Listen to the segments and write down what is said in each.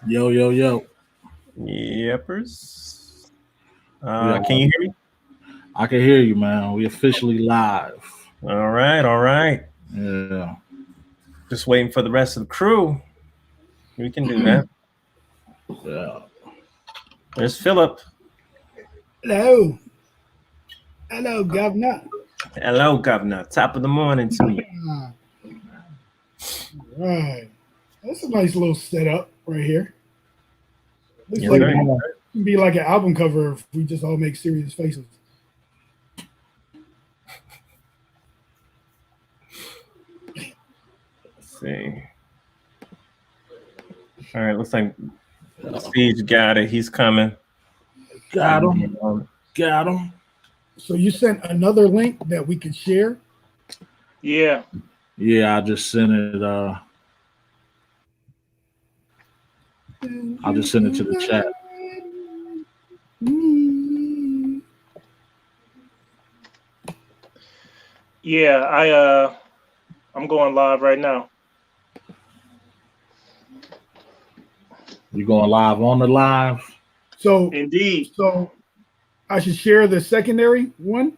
Yo, yo, yo. Yepers. Yeah, Can you hear me? I can hear you, man. We officially live. All right, all right. Yeah. Just waiting for the rest of the crew. We can do that. Yeah. There's Philip. Hello. Hello, Governor. Hello, Governor. Top of the morning to you. Right. That's a nice little setup right here. Looks Yes, like sir. it can be like an album cover if we just all make serious faces. Let's see. All right, looks like Siege got it. He's coming. Got him. Got him. So you sent another link that we can share? Yeah. Yeah, I just sent it. I'll just send it to the chat. Yeah, I'm going live right now. You going live on the live? So Indeed. So I should share the secondary one?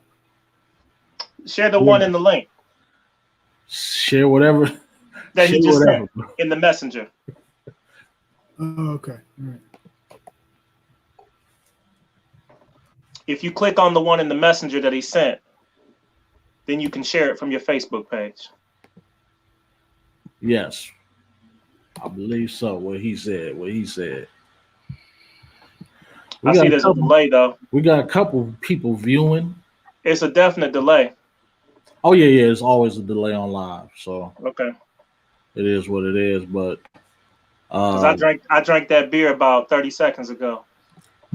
Share the one in the link Share whatever. that Share he just whatever. sent in the messenger. Okay. All right. If you click on the one in the messenger that he sent, then you can share it from your Facebook page. Yes. I believe so. What he said. I see there's a delay though. We got a couple people viewing. It's a definite delay. Oh yeah. It's always a delay on live. So Okay. it is what it is. But Because I drank that beer about 30 seconds ago.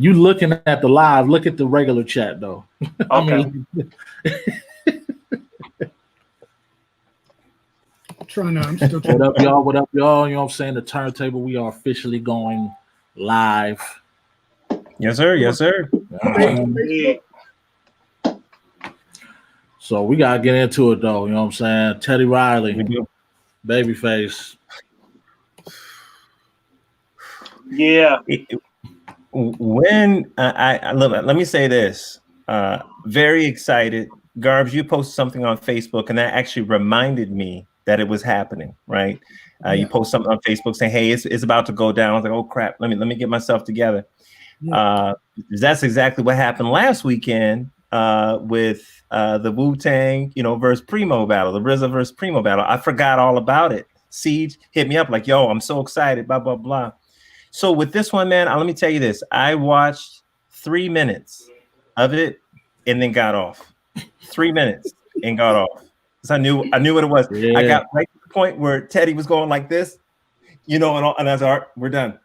you looking at the live, look at the regular chat though. Okay. I'm still trying. What up, y'all? What up, y'all? You know what I'm saying? The turntable, we are officially going live. Yes, sir. Yes, sir. So we gotta get into it though, you know what I'm saying? Teddy Riley, We do. Babyface. Yeah. When let me say this, very excited. Garbs, you posted something on Facebook, and that actually reminded me that it was happening. Right? You post something on Facebook saying, "Hey, it's about to go down." I was like, "Oh crap! Let me get myself together." That's exactly what happened last weekend with the Wu-Tang, versus Primo battle, the RZA versus Primo battle. I forgot all about it. Siege hit me up like, "Yo, I'm so excited!" Blah blah blah. So with this one, man, let me tell you this. I watched 3 minutes of it and then got off. 3 minutes and got off. Because I knew what it was. Yeah. I got right to the point where Teddy was going like this, and I was like, we're done.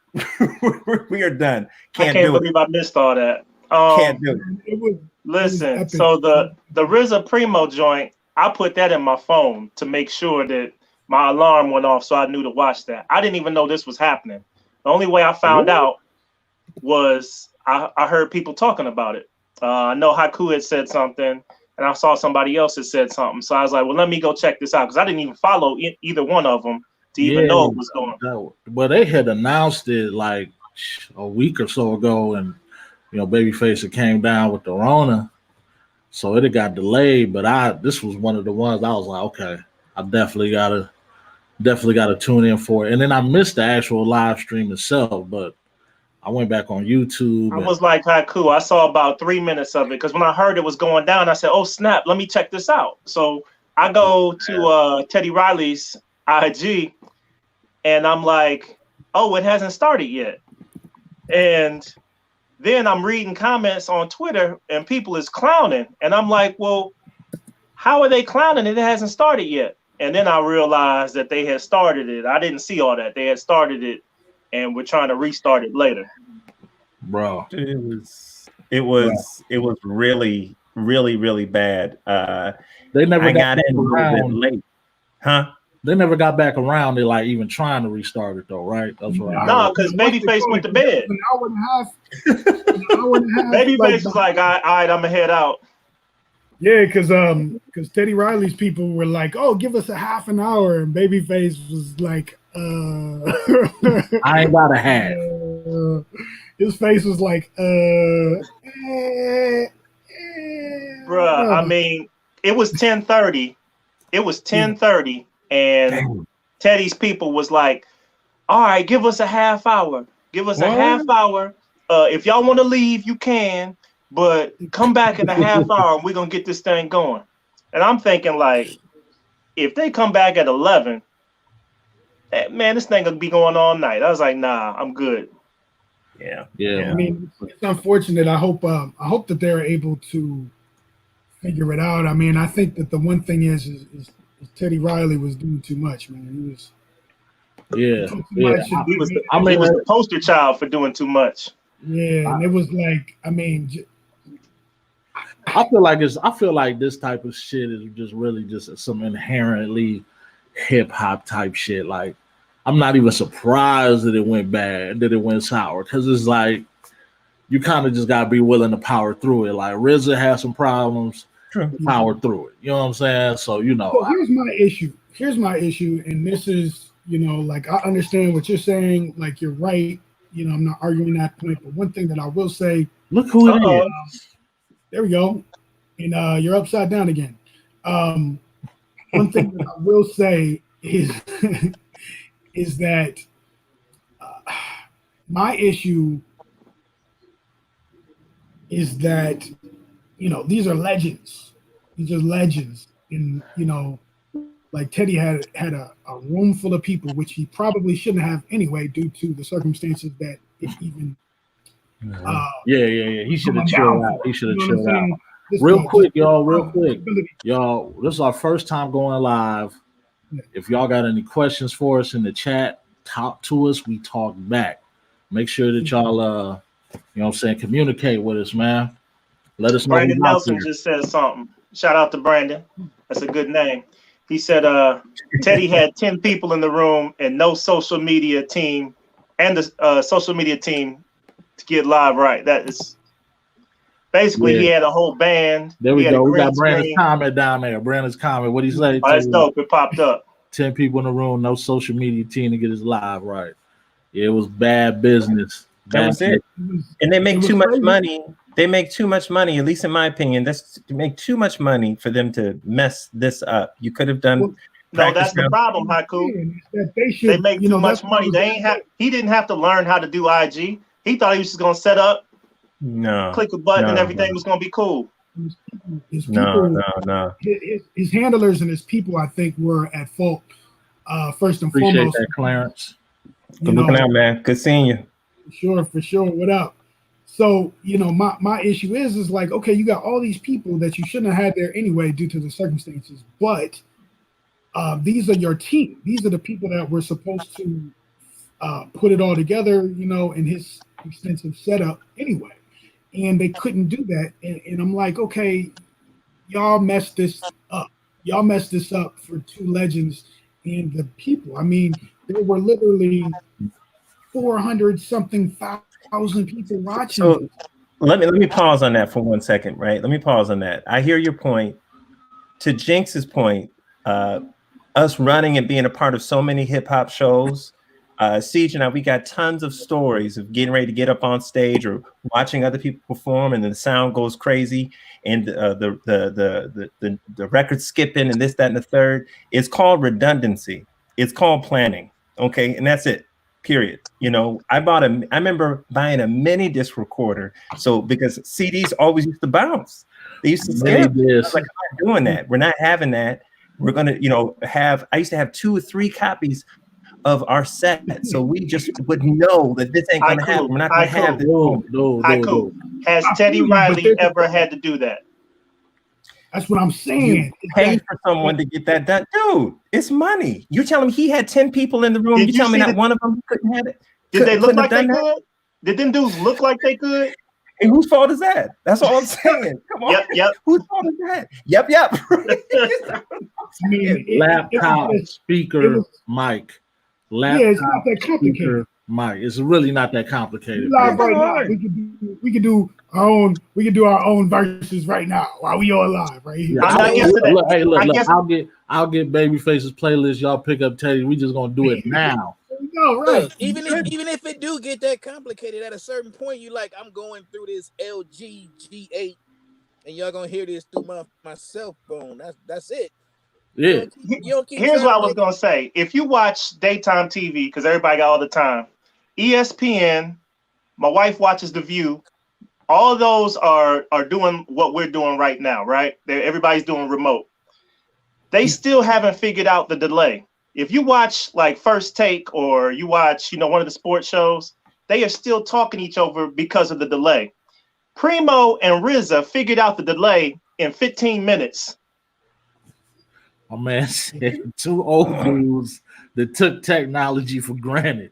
we are done. I can't believe I missed all that. Can't do it. Listen, so the RZA Primo joint, I put that in my phone to make sure that my alarm went off so I knew to watch that. I didn't even know this was happening. The only way I found out was I heard people talking about it. I know Haku had said something, and I saw somebody else had said something. So I was like, well, let me go check this out, because I didn't even follow either one of them to even know it was going on. Well, they had announced it like a week or so ago, and Babyface had came down with the Rona, so it had got delayed. But this was one of the ones I was like, okay, I definitely gotta tune in for it. And then I missed the actual live stream itself, but I went back on YouTube. I was like Haku. I saw about 3 minutes of it, because when I heard it was going down, I said, oh snap, let me check this out. So I go to Teddy Riley's IG, and I'm like, oh, it hasn't started yet. And then I'm reading comments on Twitter, and people is clowning, and I'm like, well, how are they clowning? It hasn't started yet. And then I realized that they had started it. I didn't see all that. They had started it, and we're trying to restart it later. Bro, it was really, really, really bad. They never got in a little bit late, huh? They never got back around to like even trying to restart it though, right? That's what I No, because Babyface went to bed. An hour and a half. Babyface was like, all right, I'm gonna head out. Yeah, because Teddy Riley's people were like, "Oh, give us a half an hour," and Babyface was like, I ain't got a half. His face was like, Bruh, I mean, it was 10:30. It was 10:30, and Damn. Teddy's people was like, "All right, give us a half hour. Give us a half hour. If y'all want to leave, you can, but come back in a half hour, and we're gonna get this thing going." And I'm thinking, like, if they come back at 11, man, this thing gonna be going all night. I was like, nah, I'm good. Yeah. I mean, it's unfortunate. I hope that they're able to figure it out. I mean, I think that the one thing is Teddy Riley was doing too much, man. He was. Yeah. He was the poster child for doing too much. Yeah, and it was like, I mean, I feel like this type of shit is just really just some inherently hip hop type shit. Like, I'm not even surprised that it went bad, that it went sour, because it's like you kind of just gotta be willing to power through it. Like RZA had some problems, power through it. You know what I'm saying? So here's my issue. Here's my issue, and this is, like, I understand what you're saying. Like, you're right. I'm not arguing that point. But one thing that I will say, look who it is. There we go. And you're upside down again. One thing that I will say is is that my issue is that these are legends. These are legends, and like Teddy had a room full of people, which he probably shouldn't have anyway, due to the circumstances that it even. He should have chilled out. He should have chilled out. Real quick, y'all. This is our first time going live. If y'all got any questions for us in the chat, talk to us. We talk back. Make sure that y'all, communicate with us, man. Let us know. Brandon Nelson just said something. Shout out to Brandon. That's a good name. He said, Teddy had 10 people in the room and no social media team, and the social media team to get live right. That is basically he had a whole band. There we go. We got Brandon's comment down there. Brandon's comment. What he say? Oh, that's dope. It popped up. 10 people in the room, no social media team to get us live right. Yeah, it was bad business. That was it. And they make too much money. They make too much money, at least in my opinion. That's to make too much money for them to mess this up. You could have done. No, that's the problem, Haku. They make too much money. He didn't have to learn how to do IG. He thought he was just gonna set up, click a button, and everything was gonna be cool. His handlers and his people, I think, were at fault. First and foremost. Appreciate that, Clarence. Good looking out, man. Good seeing you. For sure. What up? So, my issue is like, okay, you got all these people that you shouldn't have had there anyway due to the circumstances, but these are your team. These are the people that were supposed to put it all together, in his extensive setup anyway. And they couldn't do that. And I'm like, okay, y'all messed this up. Y'all messed this up for two legends and the people. I mean, there were literally 400-something thousand people watching. So let me pause on that for 1 second, right? Let me pause on that. I hear your point. To Jinx's point, us running and being a part of so many hip hop shows, Siege and I, we got tons of stories of getting ready to get up on stage or watching other people perform, and then the sound goes crazy, and the record skipping, and this, that, and the third. It's called redundancy. It's called planning. Okay, and that's it. Period. I remember buying a mini disc recorder, so because CDs always used to bounce. They used to scare me. I was like, I'm not doing that. We're not having that. We're gonna, I used to have 2 or 3 copies of our set, so we just would know that this ain't gonna happen. We're not gonna have this. No. Has Teddy Riley ever had to do that? That's what I'm saying. You pay for someone to get that done, dude. It's money. You tell him he had 10 people in the room. You tell me not one of them couldn't have it. Did they look like they could? Did them dudes look like they could? And whose fault is that? That's all I'm saying. Come on. Yep. Whose fault is that? Yep. Laptop, speaker, mic. Laptop, it's not that complicated. Mike. It's really not that complicated. Live Man. right now. We can do our own verses right now while we all live right here. Yeah, look, I'll get Babyface's playlist. Y'all pick up Teddy. We just gonna do it now. No, right. Look, even if it do get that complicated, at a certain point, you like, I'm going through this LG G8, and y'all gonna hear this through my cell phone. That's it. Yeah. You don't keep Here's what I was gonna say. If you watch daytime TV, because everybody got all the time, ESPN, my wife watches The View. All of those are doing what we're doing right now, right? Everybody's doing remote. They still haven't figured out the delay. If you watch like First Take or you watch, one of the sports shows, they are still talking each other because of the delay. Primo and RZA figured out the delay in 15 minutes. My man said 2 old dudes that took technology for granted.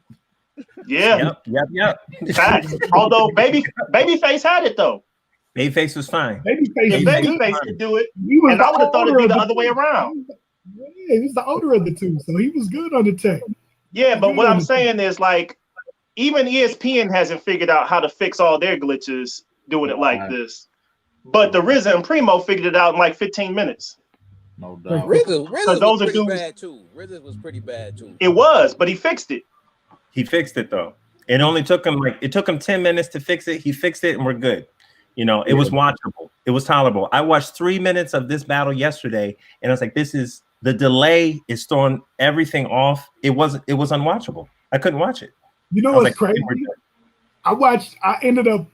Yeah. Yep. Facts. Although Babyface had it though. Babyface was fine. Babyface could do it, and I would have thought it'd be the other way around. Yeah, he was the older of the two, so he was good on the tech. Yeah, but what I'm saying is, like, even ESPN hasn't figured out how to fix all their glitches doing it like this. But the RZA and Primo figured it out in like 15 minutes. No doubt. RZA was pretty bad too. RZA was pretty bad too. It was, but he fixed it. He fixed it though. It only took him 10 minutes to fix it. He fixed it and we're good. It was watchable. It was tolerable. I watched 3 minutes of this battle yesterday and I was like, the delay is throwing everything off. It was unwatchable. I couldn't watch it. You know what's crazy? I ended up,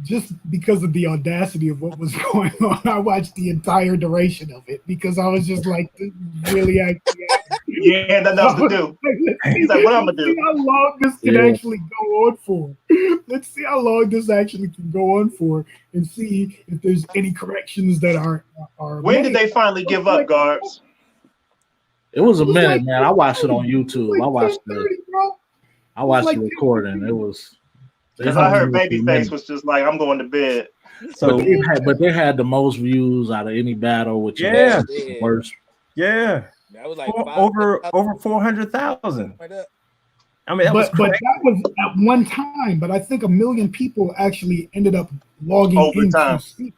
just because of the audacity of what was going on, I watched the entire duration of it because I was just like, this is really actually. Yeah, nothing else to do. He's like, what I'm gonna do? Let's see how long this can actually go on for. Let's see how long this actually can go on for, and see if there's any corrections that are. When did they finally give up, guards? It was a minute, man. I watched it on YouTube. I watched the recording. It was. Because I heard Babyface was just like, I'm going to bed. So, but they had the most views out of any battle, which is worse. Yeah, that was like over 400,000. I mean, but that was at one time. But I think 1 million people actually ended up logging into see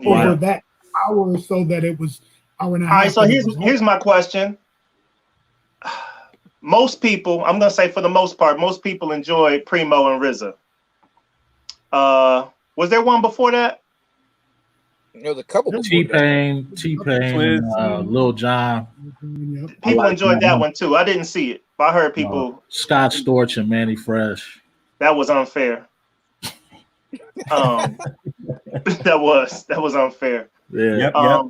over that hour or so that it was hour and a half. All right, so here's my question. Most people, I'm gonna say for the most part, most people enjoy Primo and RZA. Was there one before that? There was a couple. T-Pain, Lil Jon. People enjoyed that one too. I didn't see it, but I heard people. Scott Storch and Manny Fresh. That was unfair. That was unfair. Yeah.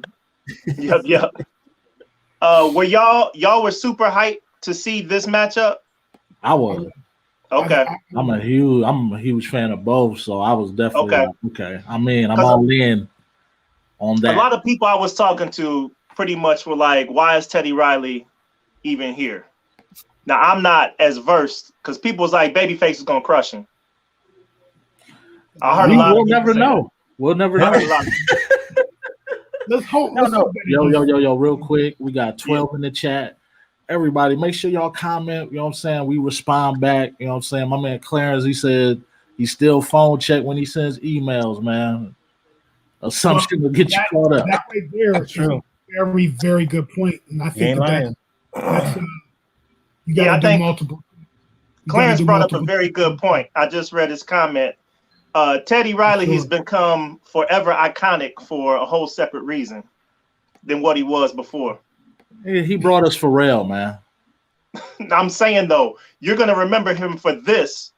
Yep. Were y'all were super hyped to see this matchup? I was. Okay. I'm a huge fan of both, so I was definitely okay. I mean, I'm all in on that. A lot of people I was talking to pretty much were like, why is Teddy Riley even here? Now I'm not as versed because people was like, Babyface is gonna crush him. I heard a lot. We'll never know. We'll never know. Let's hope. No. Yo, real quick. We got 12 in the chat. Everybody, make sure y'all comment. You know what I'm saying? We respond back. You know what I'm saying? My man Clarence, he said he still phone check when he sends emails, man. Assumption will get you caught up. That right there is a very, very good point. And I think that's you got to do multiple. Clarence brought up a very good point. I just read his comment. Teddy Riley has become forever iconic for a whole separate reason than what he was before. He brought us Pharrell, man. I'm saying, though, you're going to remember him for this.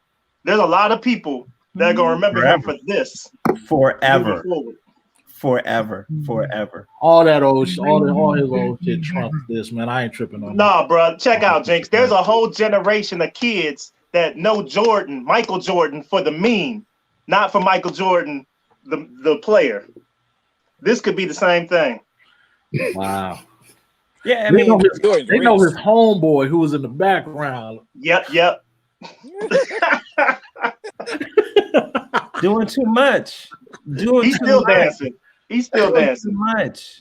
There's a lot of people that are going to remember him for this. Forever. All that old shit, all his old shit trumps this, man. I ain't tripping on Nah, bro. Check out, Jinx. There's a whole generation of kids that know Michael Jordan, for the meme, not for Michael Jordan, the player. This could be the same thing. Wow. Yeah, I mean, they know his homeboy who was in the background. Yep. Doing too much. He's still dancing. Too much.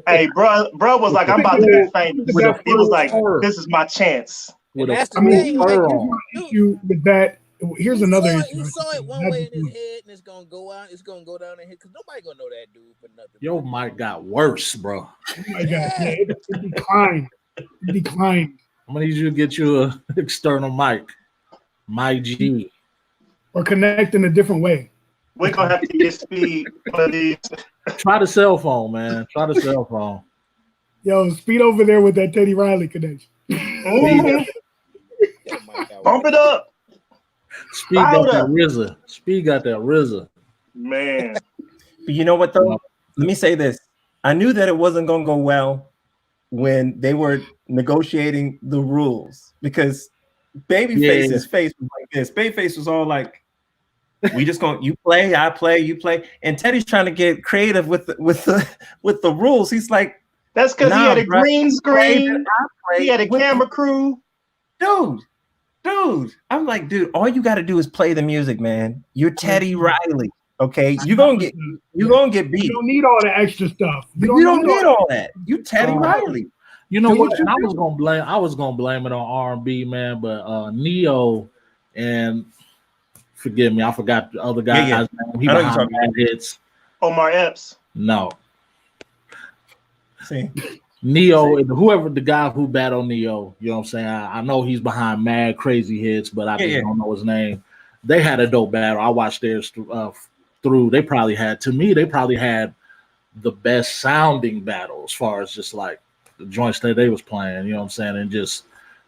Hey, bro was like, I'm about to be famous. He was like, this is my chance. with And that's the I mean, thing, like, here's on. my issue with that. Here's another issue. He I saw think it one that way has in to his do- head, and it's gonna go out. It's gonna go down in here because nobody gonna know that dude for nothing. Your mic got worse, bro. Oh my God, yeah, it declined. It declined. I'm gonna need you to get you a external mic. My G. Or connect in a different way. We're gonna have to get Speed one of these. Try the cell phone, man. Try the cell phone. Yo, Speed over there with that Teddy Riley connection. Mhm. Bump it up, Speed got that louder, RZA. Speed got that RZA. man. But you know what though? Let me say this. I knew that it wasn't gonna go well when they were negotiating the rules because Babyface's face was like this. Babyface was all like, "We just gonna you play, I play, you play," and Teddy's trying to get creative with the rules. He's like, That's because he had a bro, green screen. play He had a with camera crew. dude. I'm like, dude, all you got to do is play the music, man. You're Teddy Riley, okay? You're gonna get beat. You don't need all the extra stuff. You don't need all that. You Teddy Riley. You know Do what? what you And do. I was gonna blame it on R&B, man, but Neo and forgive me, I forgot the other guy's Yeah. name. He I know you're behind talking Mad about. Hits. Omar Epps. No. See, Neo, whoever the guy who battled Neo, you know what I'm saying? I know he's behind Mad Crazy Hits, but I just don't know his name. They had a dope battle. I watched theirs through. They probably had the best sounding battle as far as just like the joints that they was playing, you know what I'm saying? And just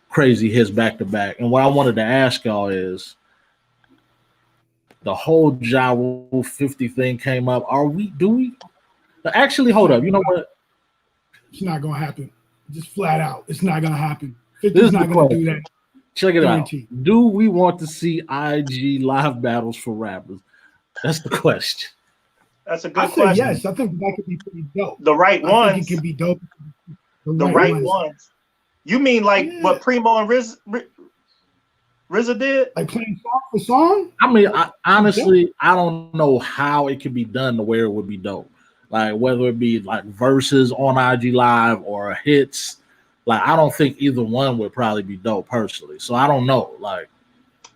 crazy hits back to back. And what I wanted to ask y'all is the whole Ja Rule 50 thing came up. Do we? Actually, hold up. You know what? It's not gonna happen. Just flat out. It's not gonna happen. This 50's is not the gonna question. do that. Check it Guaranteed. out. Do we want to see IG live battles for rappers? That's the question. That's a I good say question. yes. I think that could be pretty dope. The right I ones. think it could be dope. The right ones. You mean like what Primo and RZA did? Like playing song for song? I mean, honestly, I don't know how it could be done to where it would be dope. Like whether it be like verses on IG Live or hits. Like I don't think either one would probably be dope personally. So I don't know. Like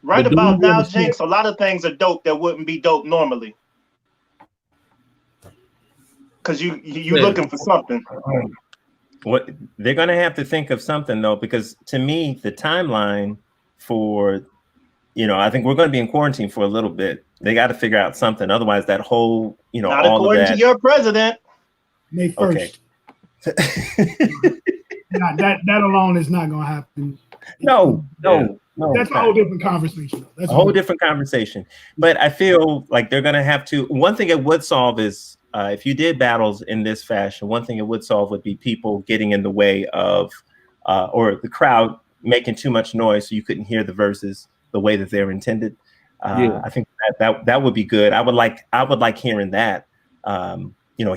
right about now, Jinx, a lot of things are dope that wouldn't be dope normally. Because you looking for something. what they're gonna have to think of something though, because to me, the timeline for, I think we're gonna be in quarantine for a little bit. They got to figure out something. Otherwise, that whole, Not all according of that. to your president. May 1st. Nah, that alone is not gonna happen. No. That's a whole different conversation. That's a whole different conversation. But I feel like they're gonna have to. One thing it would solve is if you did battles in this fashion. One thing it would solve would be people getting in the way of, or the crowd making too much noise so you couldn't hear the verses the way that they're intended. I think that would be good. I would like hearing that.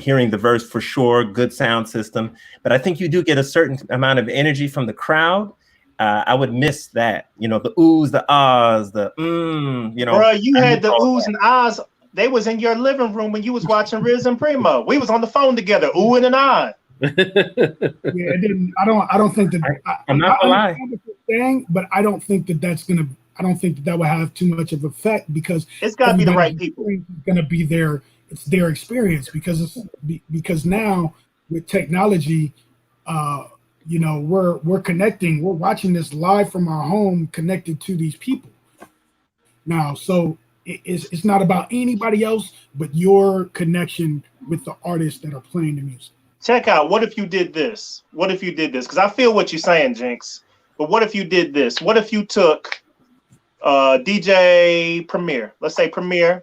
Hearing the verse for sure, good sound system. But I think you do get a certain amount of energy from the crowd. I would miss that. The oohs, the ahs, the Bro, you had the oohs and ahs. They was in your living room when you was watching Riz and Primo. We was on the phone together, ooh and an ah. Yeah, it didn't. I don't think that. I'm not gonna lie. Saying, but I don't think that that's gonna. I don't think that would have too much of effect because it's got to be the right people. It's gonna be it's their experience because now with technology, we're connecting. We're watching this live from our home, connected to these people. Now, so it's not about anybody else but your connection with the artists that are playing the music. Check out. What if you did this? What if you did this? Because I feel what you're saying, Jinx. But what if you did this? What if you took DJ Premier, let's say Premier,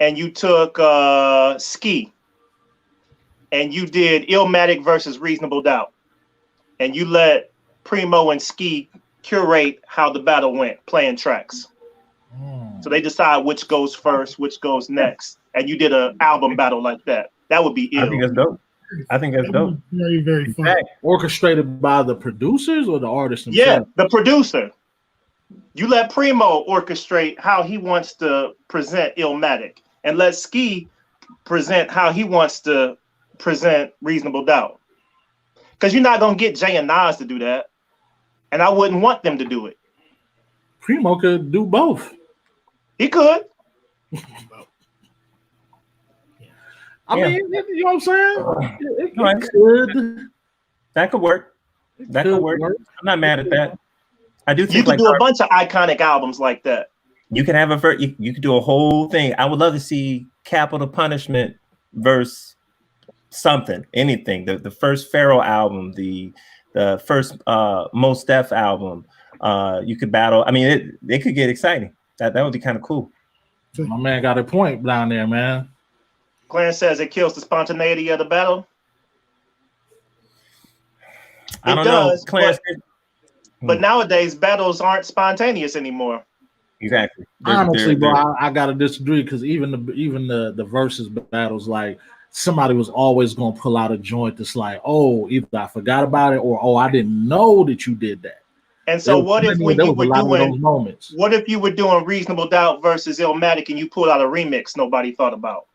and you took Ski, and you did Illmatic versus Reasonable Doubt, and you let Primo and Ski curate how the battle went, playing tracks. So they decide which goes first, which goes next, and you did an album battle like that. That would be ill. I think that's dope. Very, very fun. Orchestrated by the producers or the artists themselves? Yeah, the producer. You let Primo orchestrate how he wants to present Illmatic, and let Ski present how he wants to present Reasonable Doubt. Because you're not gonna get Jay and Nas to do that. and I wouldn't want them to do it. Primo could do both. He could. I mean, you know what I'm saying? It could. That could work. That could work. I'm not mad at that. I do think you could do a bunch of iconic albums like that. You can have you could do a whole thing. I would love to see Capital Punishment versus something, anything. The first Pharaoh album, the first Mos Def album. You could battle. I mean, it could get exciting. That would be kind of cool. My man got a point down there, man. Clarence says it kills the spontaneity of the battle. I don't know, Clarence. But nowadays, battles aren't spontaneous anymore. Exactly. Honestly, bro, I gotta disagree because even the versus battles, like somebody was always gonna pull out a joint that's like, oh, either I forgot about it or oh, I didn't know that you did that. And so what if you were doing Reasonable Doubt versus Illmatic and you pulled out a remix nobody thought about?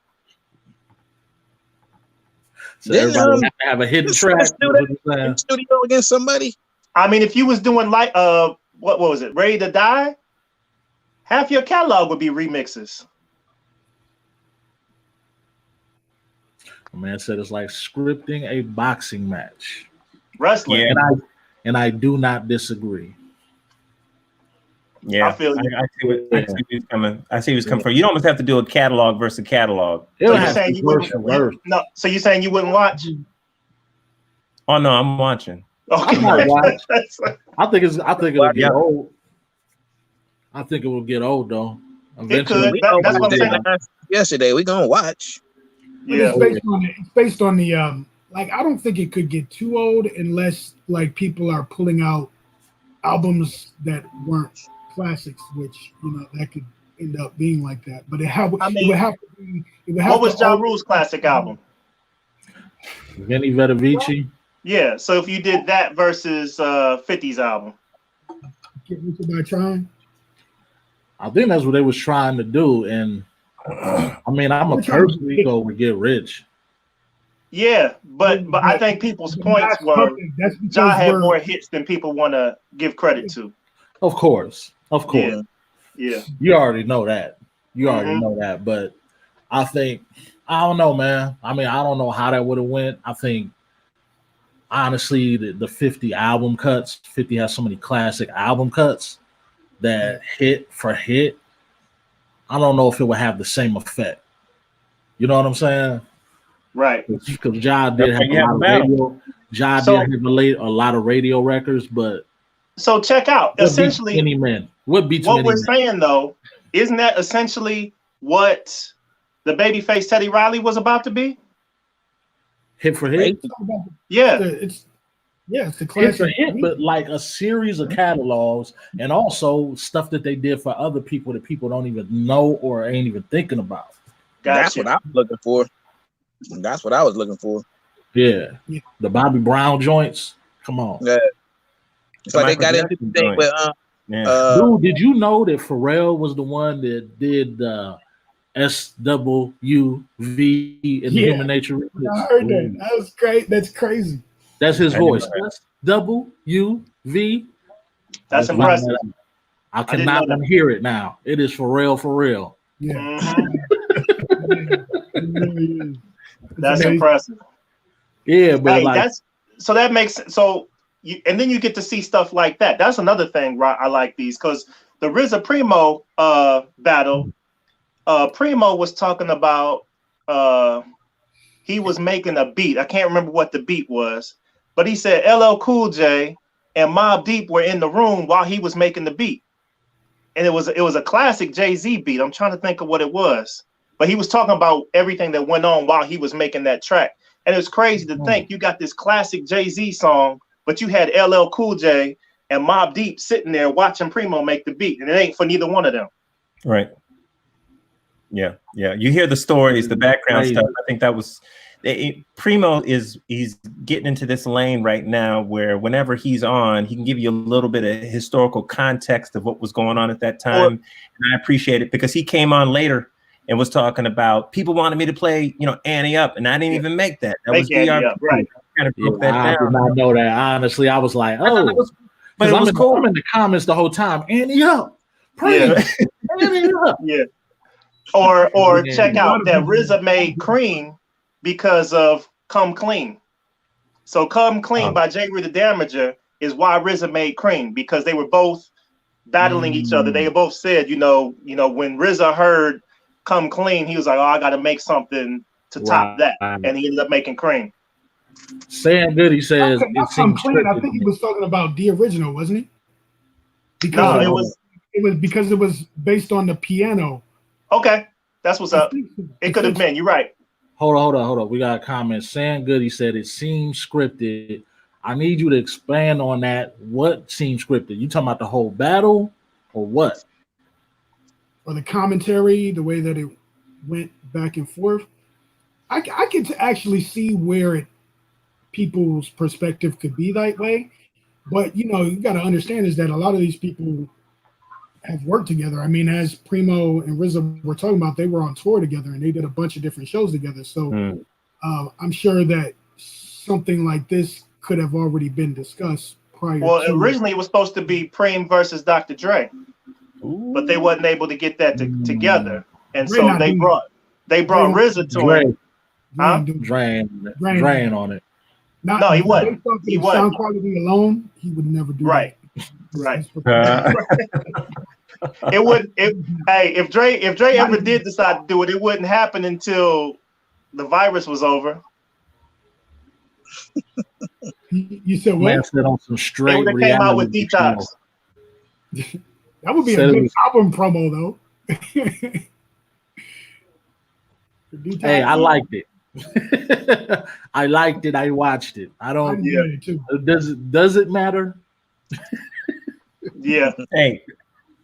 So everybody have to have a hidden track. Studio against somebody. I mean, if you was doing like what was it, Ready to Die? Half your catalog would be remixes. A man said it's like scripting a boxing match. Wrestling. Yeah. And I do not disagree. Yeah, I feel you. I see who's coming. I see who's coming from. You almost have to do a catalog versus a catalog. So you're saying so you're saying you wouldn't watch? Oh no, I'm watching. Okay. I might watch. I think it'll get old. I think it will get old though. Eventually. It could. That's what I'm saying. Yesterday, we gonna watch. Yeah. It's based on the like I don't think it could get too old unless like people are pulling out albums that weren't classics, which that could end up being like that. But it would have to be. What was Ja Rule's classic album? Vinny Vitavici. Yeah. So if you did that versus 50's album, Get Rich by Trying. I think that's what they was trying to do, and I mean, I'm a personally go with Get Rich. Yeah, but I think people's points were Ja had more hits than people want to give credit to. Of course. Yeah. You already know that. But I think I don't know, man. I mean, I don't know how that would have went. I think honestly, the 50 album cuts. 50 has so many classic album cuts that hit for hit. I don't know if it would have the same effect. You know what I'm saying? Right. Because Ja did have a lot of radio. Ja did have a lot of radio records, but so check out. Essentially, what we're saying though, isn't that essentially what the babyface Teddy Riley was about to be? Hit for hit. Yeah. It's the classic hit for hit, but like a series of catalogs and also stuff that they did for other people that people don't even know or ain't even thinking about. Gotcha. That's what I was looking for. That's what I was looking for. Yeah. The Bobby Brown joints. Come on. Yeah. It's like they got into the thing with dude, did you know that Pharrell was the one that did SWV in Human Nature? I heard that. That was great. That's crazy. That's his voice. SWV. That's impressive. I cannot unhear it now. It is Pharrell. Yeah. That's impressive. Yeah, but that makes so. And then you get to see stuff like that. That's another thing, right? I like these because the RZA Primo battle. Primo was talking about he was making a beat. I can't remember what the beat was, but he said LL Cool J and Mobb Deep were in the room while he was making the beat, and it was a classic Jay-Z beat. I'm trying to think of what it was, but he was talking about everything that went on while he was making that track, and it's crazy to think you got this classic Jay-Z song. But you had LL Cool J and Mobb Deep sitting there watching Primo make the beat, and it ain't for neither one of them. Right. Yeah. You hear the stories, the background stuff. I think that was Primo he's getting into this lane right now where whenever he's on, he can give you a little bit of historical context of what was going on at that time. And I appreciate it because he came on later and was talking about people wanted me to play, Annie Up, and I didn't even make that. That was DRP. Right. I did not know that. Honestly, I was like, But it was cool. I'm in the comments the whole time. Annie up. Praise. Annie up. Yeah. Or Yeah. check out that RZA made Cream because of Come Clean. So Come Clean by J. Rita Damager is why RZA made Cream, because they were both battling each other. They both said, when RZA heard Come Clean, he was like, oh, I got to make something to top that. And he ended up making Cream. Sam Goody says it seems clean. I think he was talking about the original, wasn't he? Because it was because it was based on the piano. Okay, that's what's up. It could have been. You're right. Hold on. We got a comment. Sam Goody said it seems scripted. I need you to expand on that. What seems scripted? You talking about the whole battle, or what? Or the commentary, the way that it went back and forth. I could actually see where people's perspective could be that way, but you got to understand is that a lot of these people have worked together. I mean, as Primo and RZA were talking about, they were on tour together and they did a bunch of different shows together. So I'm sure that something like this could have already been discussed prior. Well, originally it was supposed to be Preem versus Dr. Dre, but they wasn't able to get that together, and so they brought RZA to him. Drain on it. No, he wasn't. He wasn't. Sound quality alone, he would never do that. Right. It would. If Dre ever did decide to do it, it wouldn't happen until the virus was over. You said what? Man said on some straight. It would have came out with Detox. That would be a good album promo, though. Hey, I liked it. I liked it. I watched it. I don't. Does it matter? Yeah. Hey,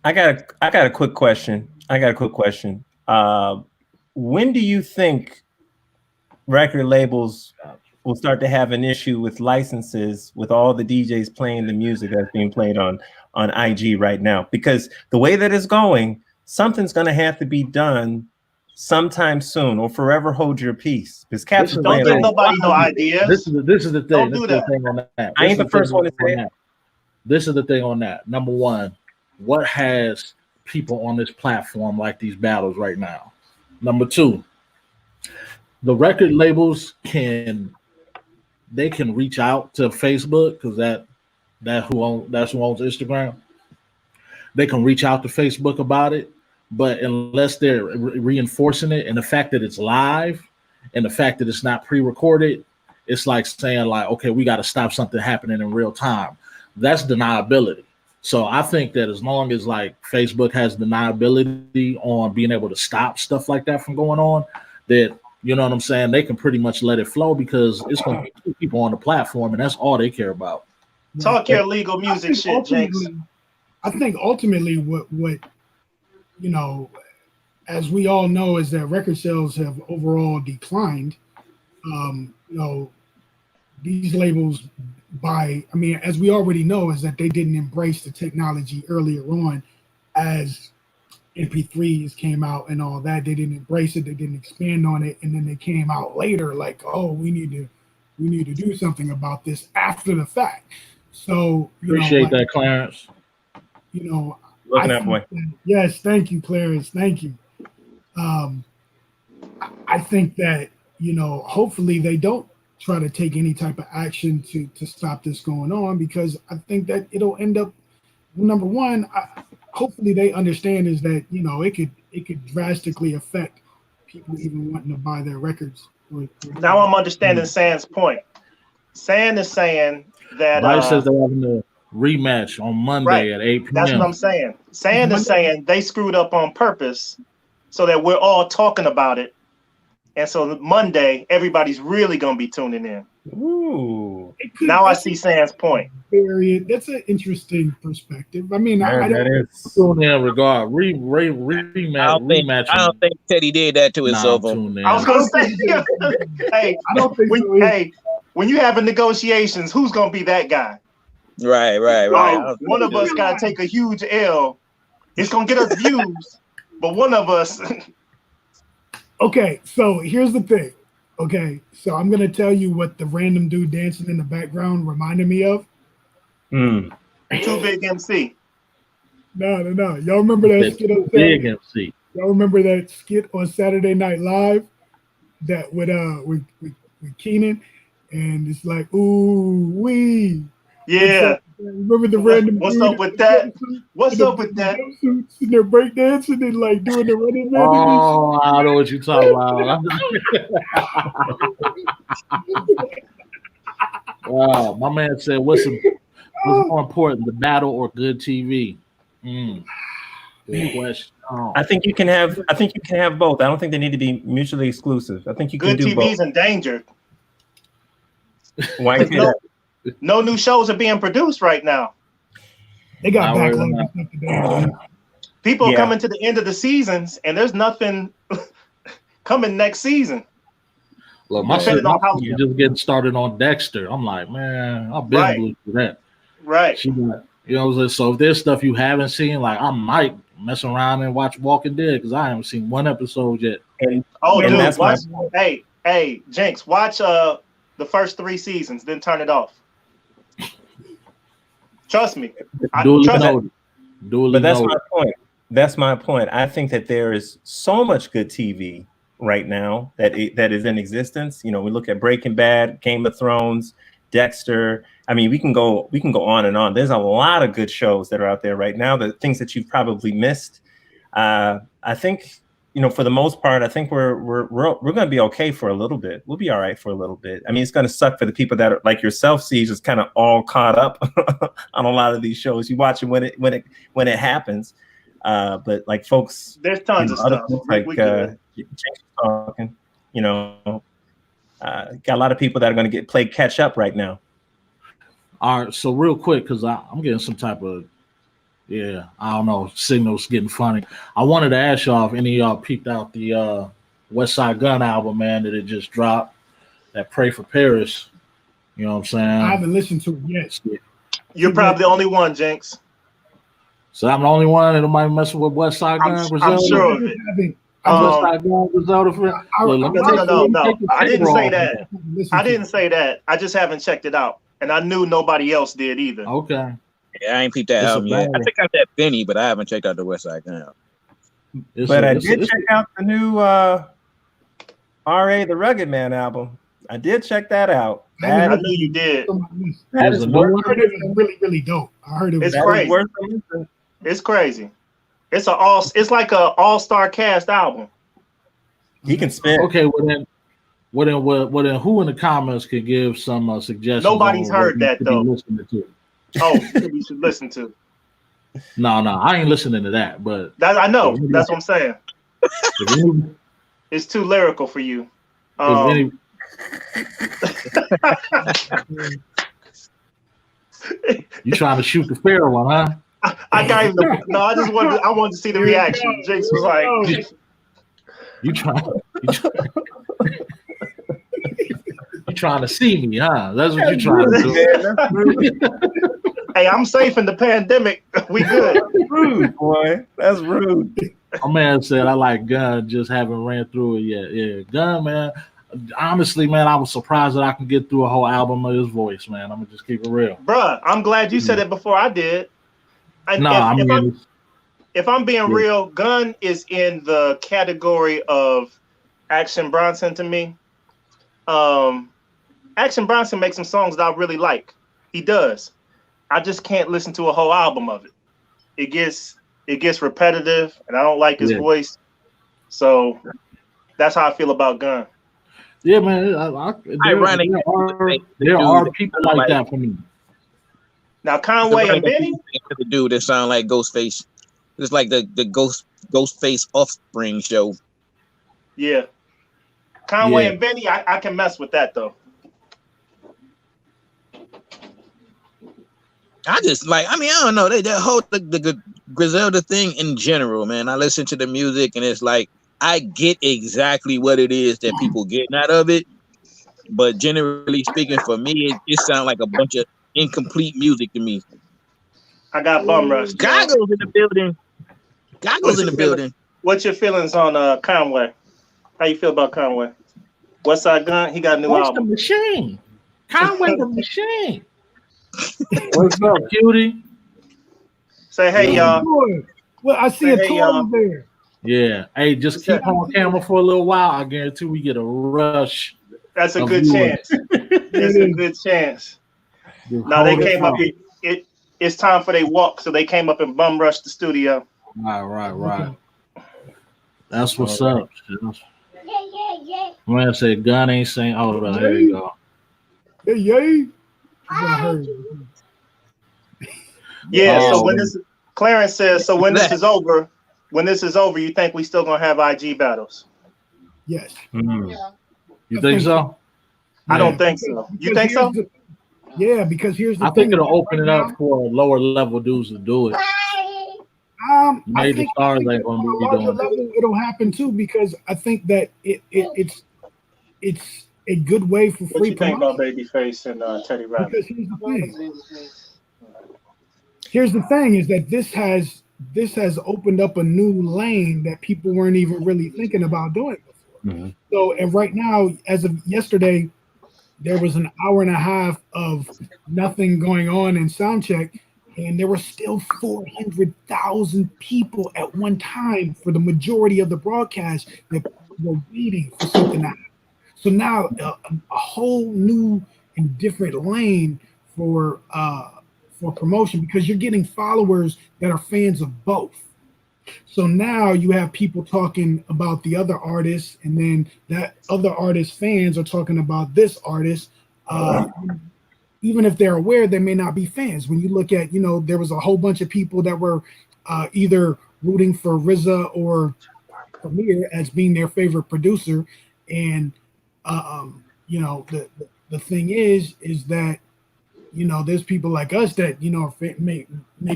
I got a quick question. When do you think record labels will start to have an issue with licenses with all the DJs playing the music that's being played on IG right now? Because the way that it's going, something's going to have to be done sometime soon, or forever hold your peace. Because Caps don't give nobody no ideas. This is the thing. Don't do that. Thing on that. I ain't the first one to say it. This is the thing on that. Number one, what has people on this platform like these battles right now? Number two, the record labels can reach out to Facebook, because that's who owns Instagram. They can reach out to Facebook about it, but unless they're reinforcing it, and the fact that it's live and the fact that it's not pre-recorded, it's like saying like, okay, we got to stop something happening in real time. That's deniability. So I think that as long as like Facebook has deniability on being able to stop stuff like that from going on, that, you know what I'm saying, they can pretty much let it flow, because it's going to keep people on the platform, and that's all they care about. Talk your legal music shit, Jinx. I think ultimately what as we all know, is that record sales have overall declined. These labels as we already know, is that they didn't embrace the technology earlier on as MP3s came out and all that. They didn't embrace it, they didn't expand on it, and then they came out later like, oh, we need to do something about this after the fact. So appreciate that, Clarence. Looking at boy. Yes, thank you, Clarence. Thank you. I think that hopefully they don't try to take any type of action to stop this going on, because I think that it'll end up, number one, hopefully they understand is that it could drastically affect people even wanting to buy their records. Now I'm understanding San's point. San is saying that says they're having a rematch on Monday at 8 p.m. That's what I'm saying. San is saying they screwed up on purpose so that we're all talking about it. And so Monday, everybody's really going to be tuning in. Ooh. Now I see San's point. That's an interesting perspective. I mean, I don't tune in regard. Rematch. I don't think Teddy did that to himself. I was going to say, hey, I don't think when you having negotiations, who's going to be that guy? Right. One of us got to take a huge L. It's going to get us views, but one of us. Okay, so here's the thing. Okay, so I'm going to tell you what the random dude dancing in the background reminded me of. Too Big MC. No. Y'all remember that skit on Big Saturday? MC. Y'all remember that skit on Saturday Night Live that with Keenan, and it's like, ooh wee. Yeah. Remember the random What's dude up with that? What's up with that? Sitting there breakdancing and like doing the running man. Oh, I know what you're talking about. Wow, my man said, what's more important, the battle or good TV? Good question. Oh. I think you can have both. I don't think they need to be mutually exclusive. I think you Good can do TV's both. endangered. Why is that? No new shows are being produced right now. They got backlogged and stuff today. People are coming to the end of the seasons, and there's nothing coming next season. Look, my sister just getting started on Dexter. I'm like, man, I've been glued to that. Right. She got, you know, so if there's stuff you haven't seen, like I might mess around and watch Walking Dead because I haven't seen one episode yet. Dude, watch, hey, Jinx, watch the first 3 seasons, then turn it off. Trust me. But that's my point. That's my point. I think that there is so much good TV right now that is in existence. You know, we look at Breaking Bad, Game of Thrones, Dexter. I mean, we can go on and on. There's a lot of good shows that are out there right now. The things that you've probably missed. I think, you know, for the most part, I think we're going to be okay for a little bit. We'll be all right for a little bit. I mean, it's going to suck for the people that are like yourself, see, just kind of all caught up on a lot of these shows. You watch it when it happens. But like folks, there's tons of stuff. Like talking, you know, got a lot of people that are going to play catch up right now. All right, so real quick, because I'm getting some type of I don't know, signals getting funny. I wanted to ask y'all if any of y'all peeped out the West Side Gun album, man, that it just dropped. That Pray for Paris. You know what I'm saying? I haven't listened to it yet. You're probably the only one, Jinx. So I'm the only one that might mess with West Side Gun. I'm sure of it. West Side Gun, Griselda. No. I didn't say that. I didn't say that. I just haven't checked it out, and I knew nobody else did either. Okay. Yeah, I ain't peeped that album yet. I checked out that Benny, but I haven't checked out the West Side Gun album. But I did check out the new R.A. the Rugged Man album. I did check that out. I knew you did. That is really, really dope. I heard it was crazy. It's crazy. It's like a all-star cast album. He can spit. Okay, well then, who in the comments could give some suggestions? Nobody's heard that though. Oh, we should listen to. No, I ain't listening to that. But I know. That's what I'm saying. It's too lyrical for you. You trying to shoot the fair one, huh? I got him. No, I wanted to see the reaction. Jinx was like, "You trying to see me, huh? That's what you trying to do." Hey, I'm safe in the pandemic. We good. Rude, boy. That's rude. My man said, "I like Gun, just haven't ran through it yet." Yeah, Gun, man. Honestly, man, I was surprised that I can get through a whole album of his voice, man. I'm gonna just keep it real, bruh. I'm glad you said it before I did. If I'm being real, Gun is in the category of Action Bronson to me. Action Bronson makes some songs that I really like. He does. I just can't listen to a whole album of it. It gets repetitive, and I don't like his voice. So that's how I feel about Gun. Yeah, man. There are people like that for me. Now Conway and Benny, the dude that sound like Ghostface. It's like the Ghostface Offspring show. Yeah, Conway and Benny, I can mess with that though. I just like, I don't know, that whole the Griselda thing in general, man. I listen to the music and it's like I get exactly what it is that people getting out of it, but generally speaking, for me, it sounds like a bunch of incomplete music to me. I got bum rush. Goggles in the building. What's your feelings on Conway? How you feel about Conway? West Side Gun, he got a new album. The machine. Conway the machine. What's up, cutie? Say hey, y'all. Well, I see Say a hey, toy y'all. there. Yeah. Hey, just What's keep that? on camera for a little while. I guarantee we get a rush. That's a of good viewers. chance. It's a good chance. Just Now they hold it came up. up. It's time for they walk, so they came up and bum rushed the studio. Right. That's what's All right. up. Man said gun ain't saying. Oh, well, here you go. Hey, yay. That's what I heard. Yeah. So Oh, when this Clarence says, so when this is over, you think we still gonna have IG battles? Yes. You think so? I don't think so. You think so? Because here's the I thing. think it'll open right it now, up for lower level dudes to do it. I Major think stars that ain't gonna on a be larger doing level, it'll happen too, because I think that it's a good way for What free you think promotion. about Babyface and Teddy Riley? Because here's the thing is that this has opened up a new lane that people weren't even really thinking about doing before. So, and right now, as of yesterday, there was an hour and a half of nothing going on in soundcheck, and there were still 400,000 people at one time for the majority of the broadcast that were waiting for something to happen. So now a whole new and different lane for promotion, because you're getting followers that are fans of both. So now you have people talking about the other artists, and then that other artist fans are talking about this artist. Even if they're aware, they may not be fans. When you look at, there was a whole bunch of people that were either rooting for RZA or Premier as being their favorite producer, and the thing is that there's people like us that are may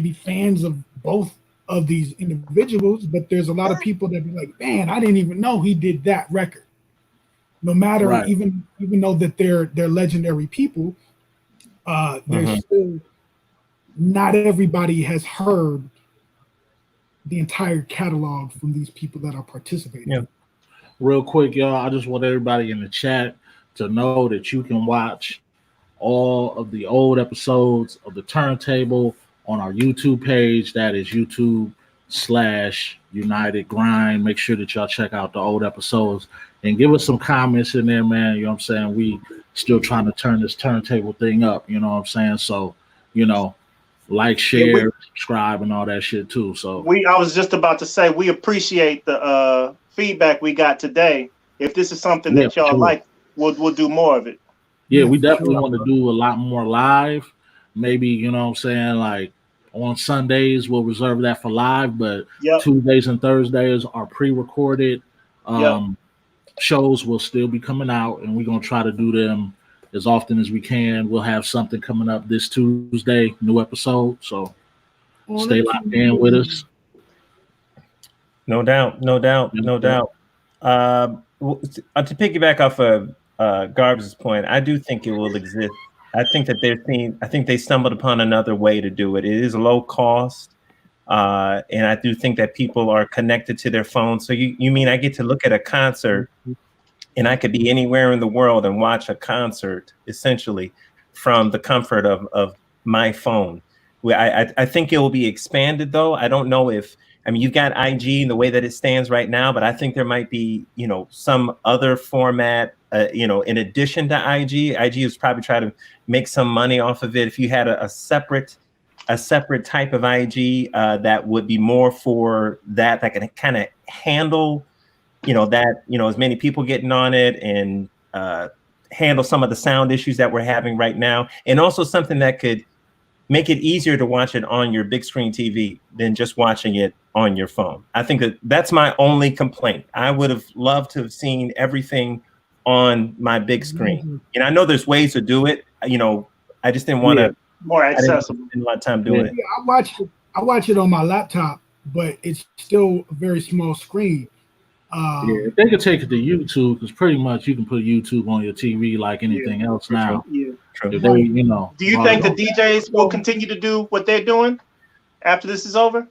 be fans of both of these individuals, but there's a lot of people that be like, man, I didn't even know he did that record. No matter, Right. even though that they're legendary people, there's still not everybody has heard the entire catalog from these people that are participating. Yeah. Real quick, y'all, I just want everybody in the chat to know that you can watch all of the old episodes of The Turntable on our YouTube page. That is YouTube/United Grind. Make sure that y'all check out the old episodes and give us some comments in there, man. You know what I'm saying? We still trying to turn this turntable thing up, you know what I'm saying? So, like, share, subscribe, and all that shit too. So I was just about to say, we appreciate the feedback we got today. If this is something that y'all like, we'll do more of it. Yeah, we definitely want to do a lot more live. Maybe, you know what I'm saying, like on Sundays, we'll reserve that for live, but Tuesdays and Thursdays are pre-recorded. Shows will still be coming out, and we're going to try to do them as often as we can. We'll have something coming up this Tuesday, new episode. So stay locked in with us. No doubt. To piggyback off of Garb's point, I do think it will exist. I think that they stumbled upon another way to do it. It is low cost, and I do think that people are connected to their phones. So you mean I get to look at a concert, and I could be anywhere in the world and watch a concert essentially from the comfort of my phone. I think it will be expanded, though. I don't know if, you've got IG in the way that it stands right now, but I think there might be, some other format, in addition to IG. IG is probably trying to make some money off of it. If you had a separate type of IG that would be more for that can kind of handle, as many people getting on it and handle some of the sound issues that we're having right now, and also something that could make it easier to watch it on your big screen TV than just watching it on your phone. I think that's my only complaint. I would have loved to have seen everything on my big screen. And I know there's ways to do it. I just didn't want to more accessible. I didn't spend a lot of time doing it. I watch it on my laptop, but it's still a very small screen. If they could take it to YouTube, because pretty much you can put YouTube on your TV like anything else now. True. If they, do you think the DJs will continue to do what they're doing after this is over?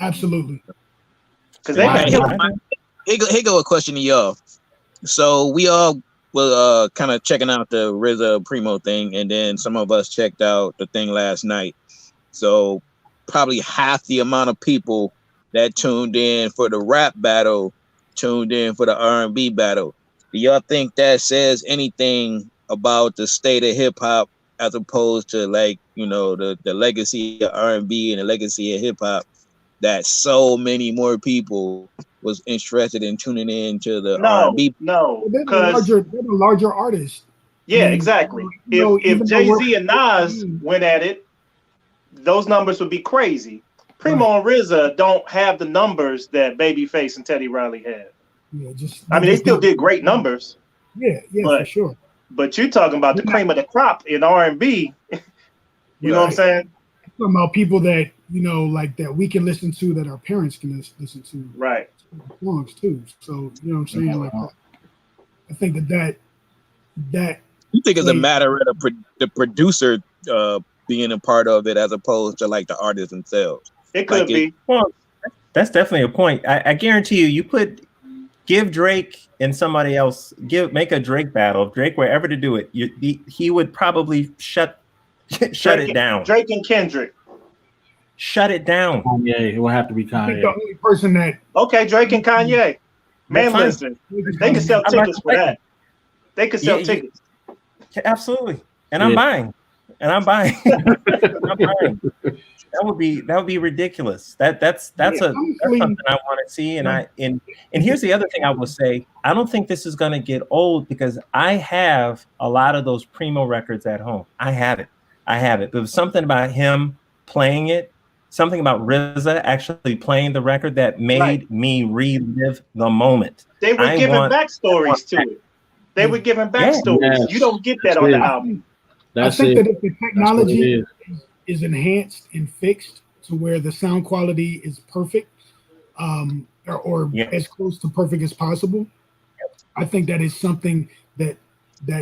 Absolutely. Because here go a question to y'all. So we all were kind of checking out the RZA Primo thing, and then some of us checked out the thing last night. So probably half the amount of people that tuned in for the rap battle tuned in for the R&B battle. Do y'all think that says anything about the state of hip hop as opposed to like, you know, the legacy of R&B and the legacy of hip hop, that so many more people was interested in tuning in to the R&B? No, They're because the larger artists. yeah, I mean, exactly. you know, If even though Jay-Z and Nas went at it, those numbers would be crazy. Primo and RZA don't have the numbers that Babyface and Teddy Riley had. Yeah, I mean, they still did great numbers. Yeah, but, for sure. But you're talking about the cream of the crop in R&B. You know what I'm saying? I'm talking about people that, you know, like that we can listen to, that our parents can listen to. Right. Songs too. So, you know what I'm saying? Like, I think that you think it's a matter of the producer being a part of it as opposed to like the artists themselves. It could be. Well, that's definitely a point. I guarantee you give Drake and somebody else, make a Drake battle. If Drake were ever to do it, he would probably shut it down. Drake and Kendrick. Shut it down. Kanye, it would have to be Kanye. I think the only person that Drake and Kanye. Man, listen, they can sell tickets for that. They could sell tickets. Absolutely. And I'm buying. I'm buying. That would be ridiculous. That's something I want to see. And here's the other thing I will say. I don't think this is going to get old because I have a lot of those Primo records at home. I have it. There was something about him playing it, something about RZA actually playing the record that made me relive the moment. They were giving backstories to it. They were giving backstories. Yes. You don't get that on the album. I think that if the technology is enhanced and fixed to where the sound quality is perfect, or as close to perfect as possible, I think that is something that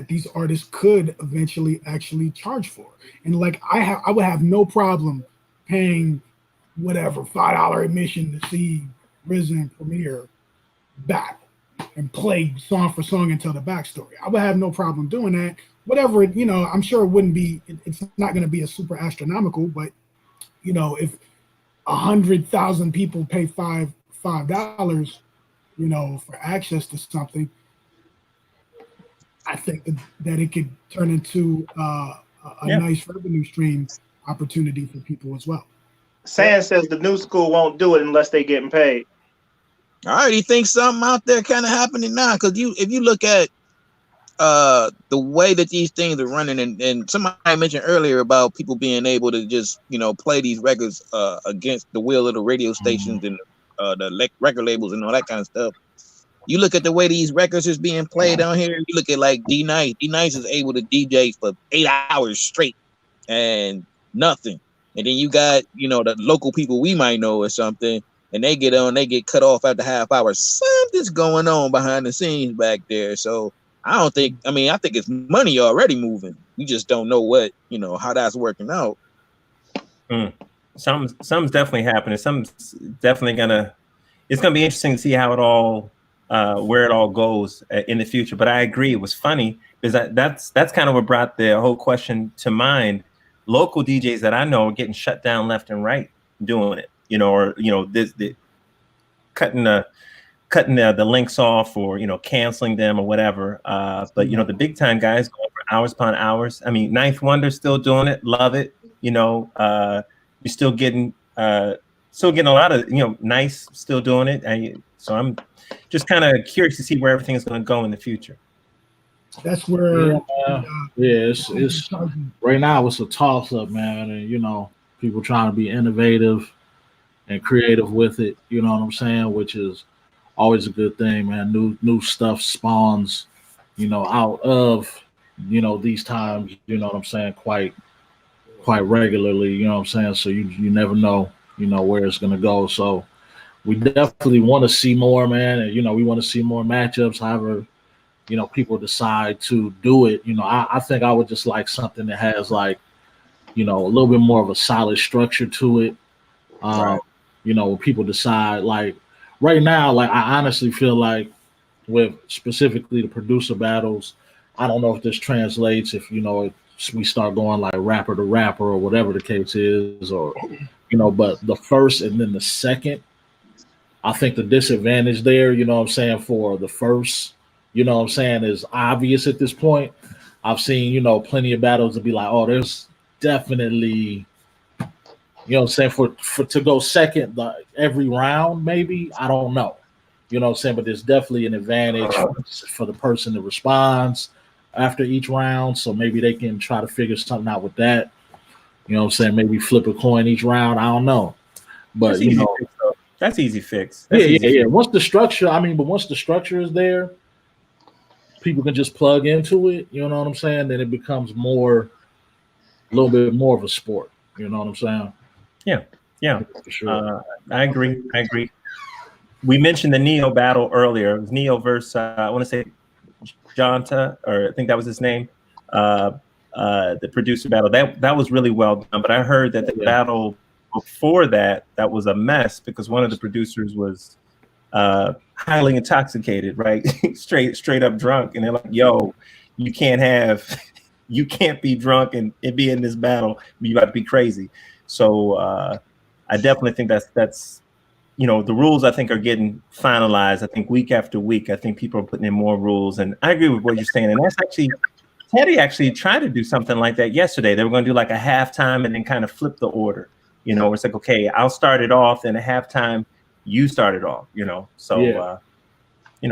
these artists could eventually actually charge for. And like I would have no problem paying whatever $5 admission to see RZA and Premier battle and play song for song and tell the backstory. I would have no problem doing that. Whatever, you know, I'm sure it wouldn't be, it's not going to be a super astronomical, but you know, if 100,000 people pay $5, you know, for access to something, I think that it could turn into a nice revenue stream opportunity for people as well. Sand says the new school won't do it unless they getting paid. I already think something out there kind of happening now, because if you look at the way that these things are running, and somebody mentioned earlier about people being able to just, you know, play these records against the will of the radio stations and the record labels and all that kind of stuff. You look at the way these records is being played down here. You look at like D-Nice. D-Nice is able to DJ for 8 hours straight and nothing. And then you got, you know, the local people we might know or something, and they get on, they get cut off after half hour. Something's going on behind the scenes back there. So I think it's money already moving. We just don't know what, you know, how that's working out. Something's definitely happening. Something's definitely it's gonna be interesting to see how it all where it all goes in the future. But I agree, it was funny because that's kind of what brought the whole question to mind. Local DJs that I know are getting shut down left and right doing it, you know, or you know, cutting the links off, or you know, canceling them or whatever. But you know, the big time guys going for hours upon hours. I mean, Ninth Wonder still doing it, love it. You know, you're still getting a lot of, you know, Nice still doing it. And so I'm just kind of curious to see where everything is going to go in the future. That's where it's right now it's a toss up, man, and you know, people trying to be innovative and creative with it, you know what I'm saying, which is always a good thing, man. New stuff spawns, you know, out of, you know, these times, you know what I'm saying, quite regularly, you know what I'm saying. So you never know, you know, where it's gonna go. So we definitely want to see more, man, and you know, we want to see more matchups. However, you know, people decide to do it. You know, I think I would just like something that has like, you know, a little bit more of a solid structure to it. Right. You know, people decide, like right now, like I honestly feel like with specifically the producer battles, I don't know if this translates, if you know, we start going like rapper to rapper or whatever the case is, or but the first and then the second, I think the disadvantage there, what I'm saying, for the first, what I'm saying, is obvious at this point. I've seen, plenty of battles to be like, oh, there's definitely, what I'm saying, for to go second every round, maybe, I don't know. What I'm saying, but there's definitely an advantage for the person that responds after each round. So maybe they can try to figure something out with that. What I'm saying, maybe flip a coin each round. I don't know. But that's easy fix. Yeah. Once the structure, once the structure is there, people can just plug into it. You know what I'm saying? Then it becomes a little bit more of a sport. You know what I'm saying? Yeah. For sure. I agree. We mentioned the Neo battle earlier. It was Neo versus I want to say Jonta, or I think that was his name. The producer battle that was really well done. But I heard that the battle before that was a mess because one of the producers was highly intoxicated, right? straight up drunk, and they're like, "Yo, you can't be drunk and be in this battle. You got to be crazy." So I definitely think that's the rules I think are getting finalized. I think week after week, I think people are putting in more rules, and I agree with what you're saying. And that's actually Teddy actually tried to do something like that yesterday. They were going to do like a halftime and then kind of flip the order. It's like, okay, I'll start it off, and a halftime you started off. So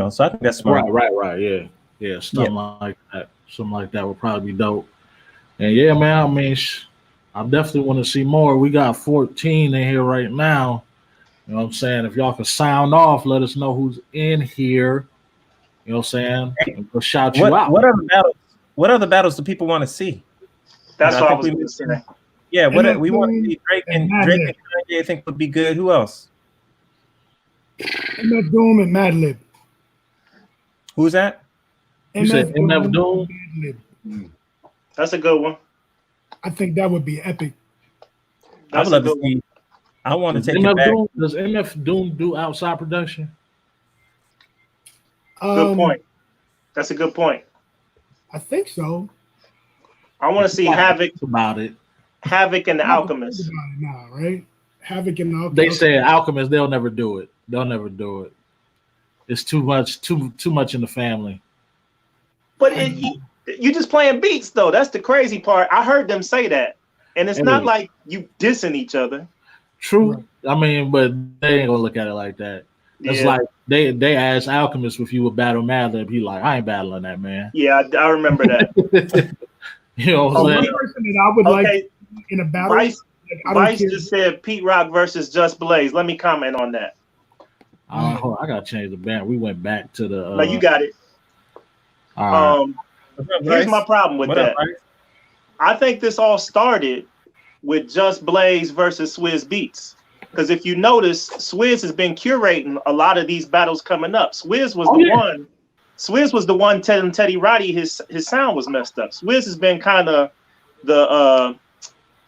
so I think that's smart. Right. Yeah. Something like that. Something like that would probably be dope. And yeah, man. I definitely want to see more. We got 14 in here right now. You know what I'm saying? If y'all can sound off, let us know who's in here. You know what I'm saying? And we'll shout you out. What other battles do people want to see? That's what I was going to say. Yeah, we want to see Drake and Kanye. I think would be good. Who else? MF Doom and Madlib. Who's that? You said MF Doom? That's a good one. I think that would be epic. I would love to see. I want to take it back. Does MF Doom do outside production? Good point. That's a good point. I think so. I want to see Havoc about it. Havoc and the Alchemist. Now, right? Havoc and the Alchemist. They say Alchemist. They'll never do it. It's too much in the family. But you just playing beats though. That's the crazy part. I heard them say that, and it's not like you dissing each other. True. Right. But they ain't gonna look at it like that. It's like they asked Alchemist if you would battle Madlib. He like, I ain't battling that, man. Yeah, I remember that. You know what I'm saying? One person that I would like in a battle. Vice just said Pete Rock versus Just Blaze. Let me comment on that. I gotta change the band. We went back to the. No, you got it. Here's my problem with that. I think this all started with Just Blaze versus Swizz Beatz. Because if you notice, Swizz has been curating a lot of these battles coming up. Swizz was one. Swizz was the one telling Teddy Roddy his sound was messed up. Swizz has been kind of the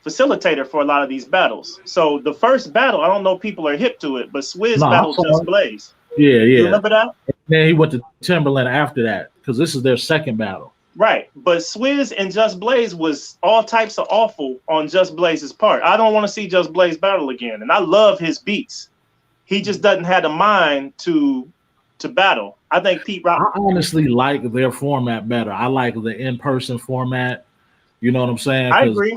facilitator for a lot of these battles. So the first battle, I don't know if people are hip to it, but Swizz battled Just Blaze. Yeah. You remember that? Then he went to Timberland after that because this is their second battle. Right, but Swizz and Just Blaze was all types of awful on Just Blaze's part. I don't want to see Just Blaze battle again, and I love his beats. He just doesn't have the mind to battle. I think Pete Rock. I honestly like their format better. I like the in-person format. You know what I'm saying? I agree.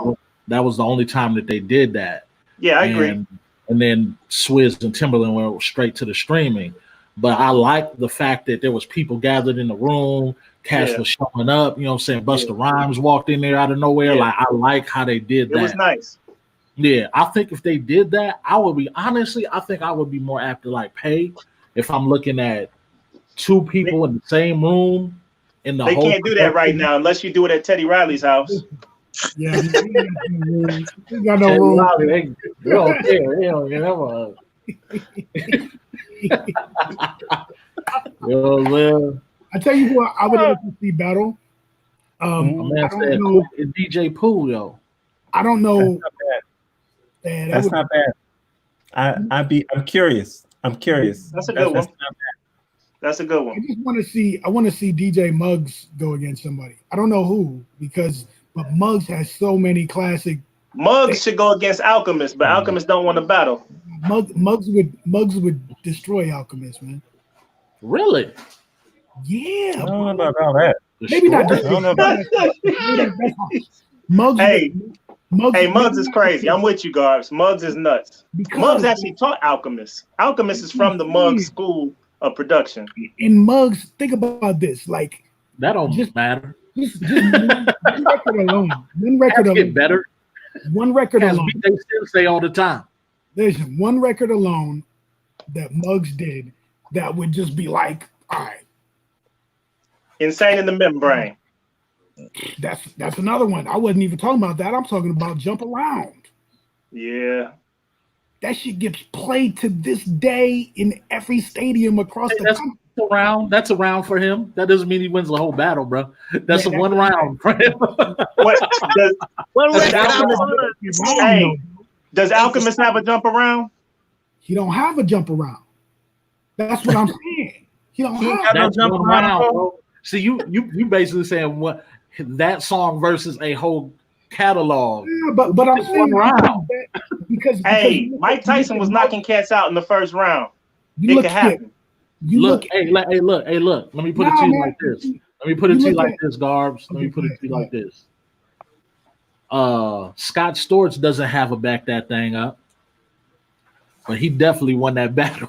That was the only time that they did that. Yeah, I agree. And then Swizz and Timberland went straight to the streaming. But I like the fact that there was people gathered in the room. Cash was showing up. You know what I'm saying? Busta Rhymes walked in there out of nowhere. Like, I like how they did that. It was nice. Yeah, I think if they did that, I would be more apt to like pay if I'm looking at two people in the same room. They can't do that right now unless you do it at Teddy Riley's house. Yeah, we got no room. They don't care. They don't care. I tell you what, I would like to see battle. DJ Pooh, yo. I don't know. That's not bad. I'm curious. That's a good one. That's a good one. I want to see DJ Muggs go against somebody. I don't know who, because but Muggs has so many classic. Muggs should go against Alchemist, but Alchemist don't want to battle. Muggs would destroy Alchemist, man. Really? Yeah. I don't know about all that. Maybe not. Destroy? I don't know about Muggs. Hey, Muggs. Muggs is crazy. I'm with you, Garbs. Muggs is nuts. Muggs actually taught Alchemist. Alchemist is from the Muggs school of production. In Muggs, think about this. Like That don't matter. just one record alone. One record Get alone. better. One record As alone. they still say all the time. There's one record alone that Muggs did that would just be like, all right, Insane in the Membrane. that's another one. I wasn't even talking about that. I'm talking about Jump Around. Yeah. That shit gets played to this day in every stadium across the country. That's a round for him. That doesn't mean he wins the whole battle, bro. That's a one round for him. Does Alchemist have a jump around? He don't have a jump around. That's what I'm saying. He don't have That's jump around, bro. See, you basically saying what that song versus a whole catalog. Yeah, but I'm saying one round. because Mike Tyson was knocking cats out in the first round. You It look could happen. Look. Let me put it to you like this. Let me put it to you like this, Garbs. Let me put it to you like this. Scott Storch doesn't have a back that thing up, but he definitely won that battle.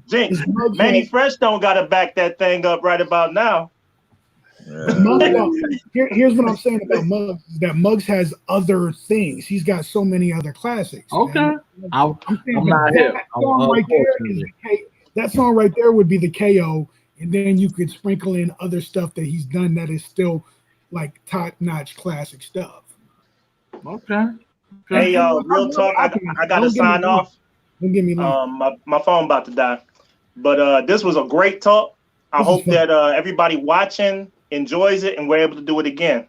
Jinx. Manny Fresh don't gotta back that thing up right about now. Here's what I'm saying about Muggs is that Muggs has other things. He's got so many other classics. Okay. Man. I'm not here. That song right there would be the KO, and then you could sprinkle in other stuff that he's done that is still like top-notch classic stuff. Okay. Hey, real talk. I gotta sign off. Don't get me long. My phone about to die. But this was a great talk. I hope that everybody watching enjoys it and we're able to do it again.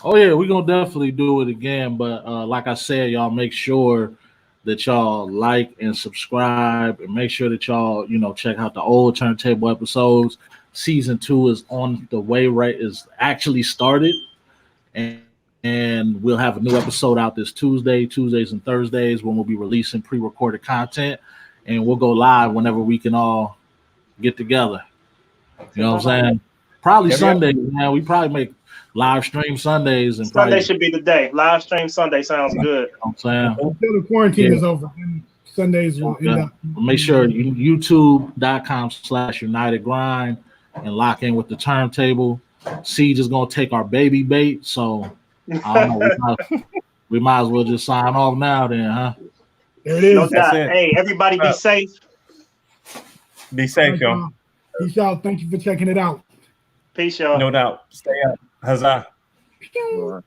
Oh yeah, we're gonna definitely do it again. But like I said, y'all make sure that y'all like and subscribe, and make sure that y'all check out the old Turntable episodes. Season 2 is on the way, right? Is actually started, and we'll have a new episode out this Tuesdays and Thursdays, when we'll be releasing pre-recorded content, and we'll go live whenever we can all get together. You know what I'm saying? Probably Sundays, man. We probably make live stream Sundays, and Sunday should be the day. Live stream Sunday sounds good. You know what I'm saying? Until the quarantine is over, then Sundays will end up. Make sure youtube.com/UnitedGrind and lock in with the turntable. Siege is gonna take our baby bait, so I don't know. We might as well just sign off now, then, huh? There it is. No doubt. Hey, everybody, be safe. Be safe, y'all. Peace out. Thank you for checking it out. Peace, y'all. No doubt. Stay up. Huzzah. Pew.